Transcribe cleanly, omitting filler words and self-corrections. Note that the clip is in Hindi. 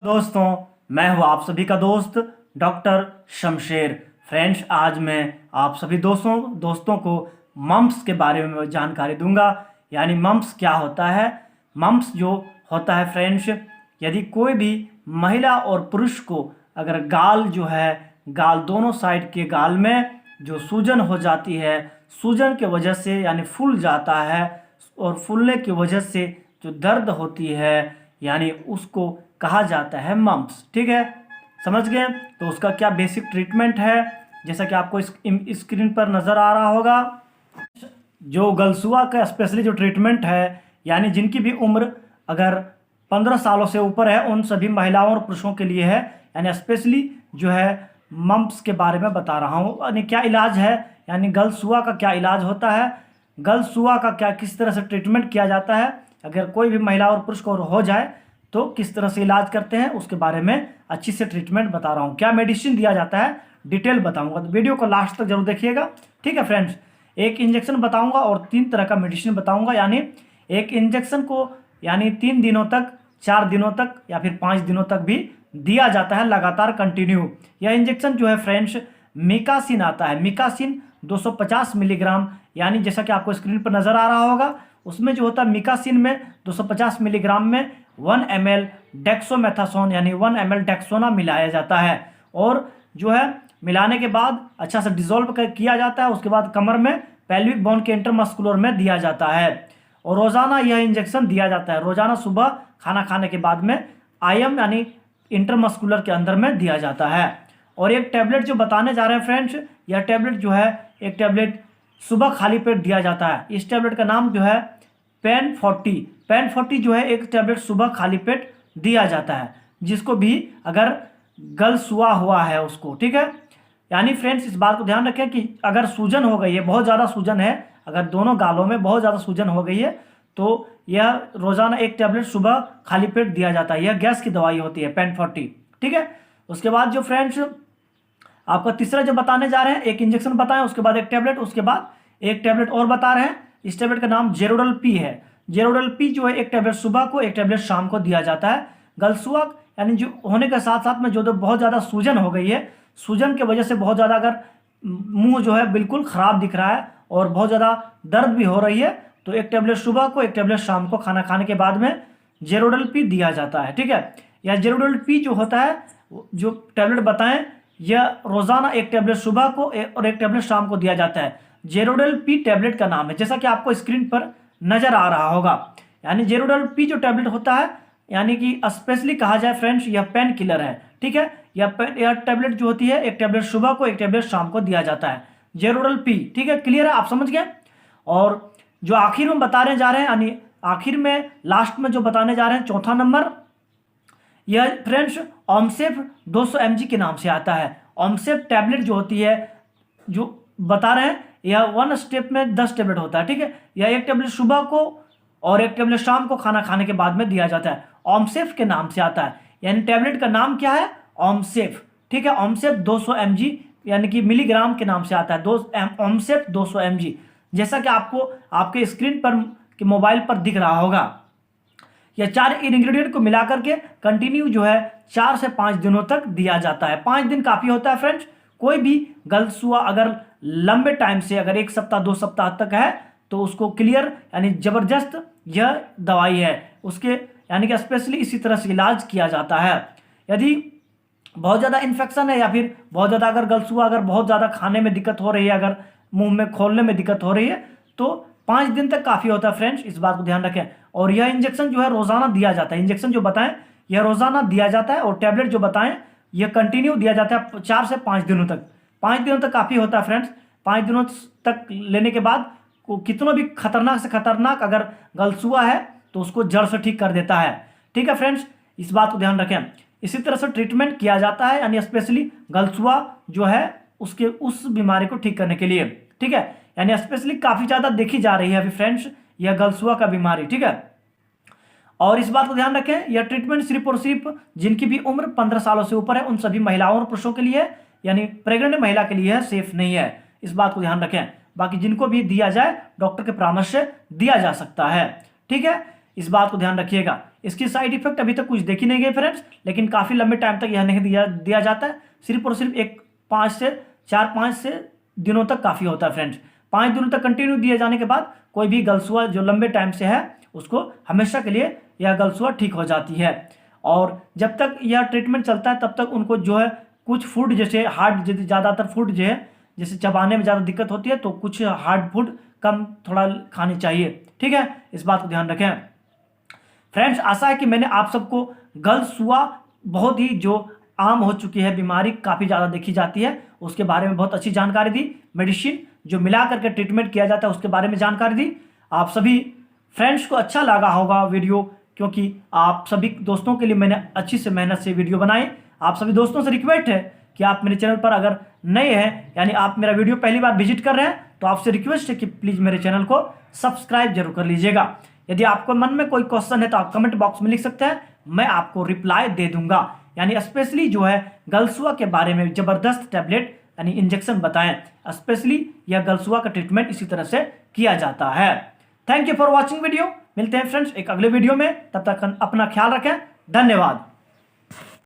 दोस्तों, मैं हूं आप सभी का दोस्त डॉक्टर शमशेर। फ्रेंड्स, आज मैं आप सभी दोस्तों को मम्प्स के बारे में जानकारी दूंगा। यानी मम्प्स क्या होता है। मम्प्स जो होता है फ्रेंड्स, यदि कोई भी महिला और पुरुष को अगर गाल जो है, गाल दोनों साइड के गाल में जो सूजन हो जाती है, सूजन के वजह से यानी फूल जाता है और फूलने की वजह से जो दर्द होती है, यानी उसको कहा जाता है मम्प्स। ठीक है, समझ गए। तो उसका क्या बेसिक ट्रीटमेंट है, जैसा कि आपको स्क्रीन पर नज़र आ रहा होगा। जो गलसुआ का स्पेशली जो ट्रीटमेंट है, यानी जिनकी भी उम्र अगर 15 सालों से ऊपर है, उन सभी महिलाओं और पुरुषों के लिए है। यानी स्पेशली जो है मम्प्स के बारे में बता रहा हूँ। यानी क्या इलाज है, यानी गलसुआ का क्या इलाज होता है, गलसुआ का क्या किस तरह से ट्रीटमेंट किया जाता है, अगर कोई भी महिला और पुरुष को हो जाए तो किस तरह से इलाज करते हैं, उसके बारे में अच्छी से ट्रीटमेंट बता रहा हूँ। क्या मेडिसिन दिया जाता है डिटेल बताऊंगा, तो वीडियो को लास्ट तक जरूर देखिएगा। ठीक है फ्रेंड्स, एक इंजेक्शन बताऊंगा और 3 तरह का मेडिसिन बताऊंगा। यानी एक इंजेक्शन को यानी 3 दिनों तक, 4 दिनों तक या फिर 5 दिनों तक भी दिया जाता है लगातार कंटिन्यू। यह इंजेक्शन जो है फ्रेंड्स, मिकासिन आता है। मिकासिन 250 मिलीग्राम, यानी जैसा कि आपको स्क्रीन पर नजर आ रहा होगा, उसमें जो होता है मिकासिन में 250 मिलीग्राम में 1 ml डेक्सोमेथासोन यानी 1 ml डेक्सोना मिलाया जाता है। और जो है मिलाने के बाद अच्छा से डिजोल्व किया जाता है। उसके बाद कमर में पेल्विक बोन के इंटरमस्कुलर में दिया जाता है और रोजाना यह इंजेक्शन दिया जाता है। रोजाना सुबह खाना खाने के बाद में आईएम यानी इंटरमस्कुलर के अंदर में दिया जाता है। और एक टैबलेट जो बताने जा रहे हैं फ्रेंड्स, यह टैबलेट जो है एक टैबलेट सुबह खाली पेट दिया जाता है। इस टैबलेट का नाम जो है पेन 40 जो है एक टैबलेट सुबह खाली पेट दिया जाता है, जिसको भी अगर गलसुआ हुआ है उसको। ठीक है, यानी फ्रेंड्स इस बात को ध्यान रखें कि अगर सूजन हो गई है, बहुत ज़्यादा सूजन है, अगर दोनों गालों में बहुत ज़्यादा सूजन हो गई है, तो यह रोज़ाना एक टैबलेट सुबह खाली पेट दिया जाता है। यह गैस की दवाई होती है पेन 40। ठीक है, उसके बाद जो फ्रेंड्स आपका तीसरा जो बताने जा रहे हैं, एक इंजेक्शन बताएं, उसके बाद एक टैबलेट, उसके बाद एक टैबलेट और बता रहे हैं। इस टैबलेट का नाम जेरोडल पी है। जेरोडल पी जो है एक टैबलेट सुबह को, एक टैबलेट शाम को दिया जाता है। गलसुआ यानी जो होने के साथ साथ में जो बहुत ज़्यादा सूजन हो गई है, सूजन के वजह से बहुत ज़्यादा अगर मुंह जो है बिल्कुल ख़राब दिख रहा है और बहुत ज़्यादा दर्द भी हो रही है, तो एक टैबलेट सुबह को, एक टैबलेट शाम को खाना खाने के बाद में जेरोडल पी दिया जाता है। ठीक है, यह जेरोडल पी जो होता है, जो टैबलेट बताएं, यह रोज़ाना एक टैबलेट सुबह को और एक टैबलेट शाम को दिया जाता है। जेरोडल पी टैबलेट का नाम है, जैसा कि आपको स्क्रीन पर नजर आ रहा होगा। यानी जेरोडल पी जो टैबलेट होता है, यानी कि स्पेशली कहा जाए फ्रेंड्स, यह पेन किलर है। ठीक है, यह टैबलेट जो होती है एक टैबलेट सुबह को, एक टैबलेट शाम को दिया जाता है, जेरोडल पी। ठीक है, क्लियर है, आप समझ गए। और जो आखिर में बताने जा रहे हैं, यानी आखिर में लास्ट में जो बताने जा रहे हैं, चौथा नंबर, यह फ्रेंड्स ओमसेफ 200 mg के नाम से आता है। ओमसेफ टैबलेट जो होती है, जो बता रहे हैं, यह 1 स्टेप में 10 टैबलेट होता है। ठीक है, यह एक टैबलेट सुबह को और एक टैबलेट शाम को खाना खाने के बाद में दिया जाता है। ओमसेफ के नाम से आता है, यानी टैबलेट का नाम क्या है, ओमसेफ। ठीक है, ओमसेफ 200 mg यानी कि मिलीग्राम के नाम से आता है, ओमसेफ 200 mg, जैसा कि आपको आपके स्क्रीन पर के मोबाइल पर दिख रहा होगा। यह 4 इंग्रेडिएंट को मिलाकर के कंटिन्यू जो है 4 से 5 दिनों तक दिया जाता है। 5 दिन काफ़ी होता है फ्रेंड्स। कोई भी गलसुआ अगर लंबे टाइम से, अगर 1 सप्ताह 2 सप्ताह तक है, तो उसको क्लियर यानी जबरदस्त यह दवाई है उसके, यानी कि स्पेशली इसी तरह से इलाज किया जाता है। यदि बहुत ज़्यादा इन्फेक्शन है या फिर बहुत ज़्यादा अगर गलसुआ, अगर बहुत ज़्यादा खाने में दिक्कत हो रही है, अगर मुंह में खोलने में दिक्कत हो रही है, तो 5 दिन तक काफ़ी होता है फ्रेंड्स, इस बात को ध्यान रखें। और यह इंजेक्शन जो है रोज़ाना दिया जाता है। इंजेक्शन जो बताएं यह रोज़ाना दिया जाता है, और टैबलेट जो बताएं यह कंटिन्यू दिया जाता है 4 से 5 दिनों तक। 5 दिनों तक काफ़ी होता है फ्रेंड्स। 5 दिनों तक लेने के बाद कितना भी खतरनाक से खतरनाक अगर गलसुआ है तो उसको जड़ से ठीक कर देता है। ठीक है फ्रेंड्स, इस बात को ध्यान रखें। इसी तरह से ट्रीटमेंट किया जाता है, यानी स्पेशली गलसुआ जो है उसके उस बीमारी को ठीक करने के लिए। ठीक है, यानी स्पेशली काफ़ी ज़्यादा देखी जा रही है अभी फ्रेंड्स यह गलसुआ का बीमारी। ठीक है, और इस बात को ध्यान रखें, यह ट्रीटमेंट सिर्फ और सिर्फ जिनकी भी उम्र 15 सालों से ऊपर है उन सभी महिलाओं और पुरुषों के लिए, यानी प्रेग्नेंट महिला के लिए सेफ नहीं है, इस बात को ध्यान रखें। बाकी जिनको भी दिया जाए डॉक्टर के परामर्श से दिया जा सकता है। ठीक है, इस बात को ध्यान रखिएगा। इसकी साइड इफेक्ट अभी तक कुछ देखी नहीं गई फ्रेंड्स, लेकिन काफ़ी लंबे टाइम तक यह नहीं दिया जाता है। सिर्फ और सिर्फ 5 से दिनों तक काफ़ी होता है फ्रेंड्स। 5 दिनों तक कंटिन्यू दिए जाने के बाद कोई भी गलसुआ जो लंबे टाइम से है उसको हमेशा के लिए यह गलसुआ ठीक हो जाती है। और जब तक यह ट्रीटमेंट चलता है तब तक उनको जो है कुछ फूड जैसे हार्ड, ज़्यादातर फूड जो है जैसे चबाने में ज़्यादा दिक्कत होती है तो कुछ हार्ड फूड कम थोड़ा खानी चाहिए, ठीक है। इस बात को ध्यान रखें फ्रेंड्स। आशा है कि मैंने आप सबको गलसुआ बहुत ही जो आम हो चुकी है बीमारी, काफ़ी ज़्यादा देखी जाती है, उसके बारे में बहुत अच्छी जानकारी दी। मेडिसिन जो मिला करके ट्रीटमेंट किया जाता है उसके बारे में जानकारी दी। आप सभी फ्रेंड्स को अच्छा लगा होगा वीडियो, क्योंकि आप सभी दोस्तों के लिए मैंने अच्छी से मेहनत से वीडियो बनाई। आप सभी दोस्तों से रिक्वेस्ट है कि आप मेरे चैनल पर अगर नए हैं, यानी आप मेरा वीडियो पहली बार विजिट कर रहे हैं, तो आपसे रिक्वेस्ट है कि प्लीज़ मेरे चैनल को सब्सक्राइब जरूर कर लीजिएगा। यदि आपको मन में कोई क्वेश्चन है तो आप कमेंट बॉक्स में लिख सकते हैं, मैं आपको रिप्लाई दे दूंगा। यानी स्पेशली जो है गलसुआ के बारे में ज़बरदस्त टैबलेट यानी इंजेक्शन बताएं। स्पेशली यह गलसुआ का ट्रीटमेंट इसी तरह से किया जाता है। Thank you for watching video. मिलते हैं फ्रेंड्स एक अगले वीडियो में, तब तक अपना ख्याल रखें। धन्यवाद।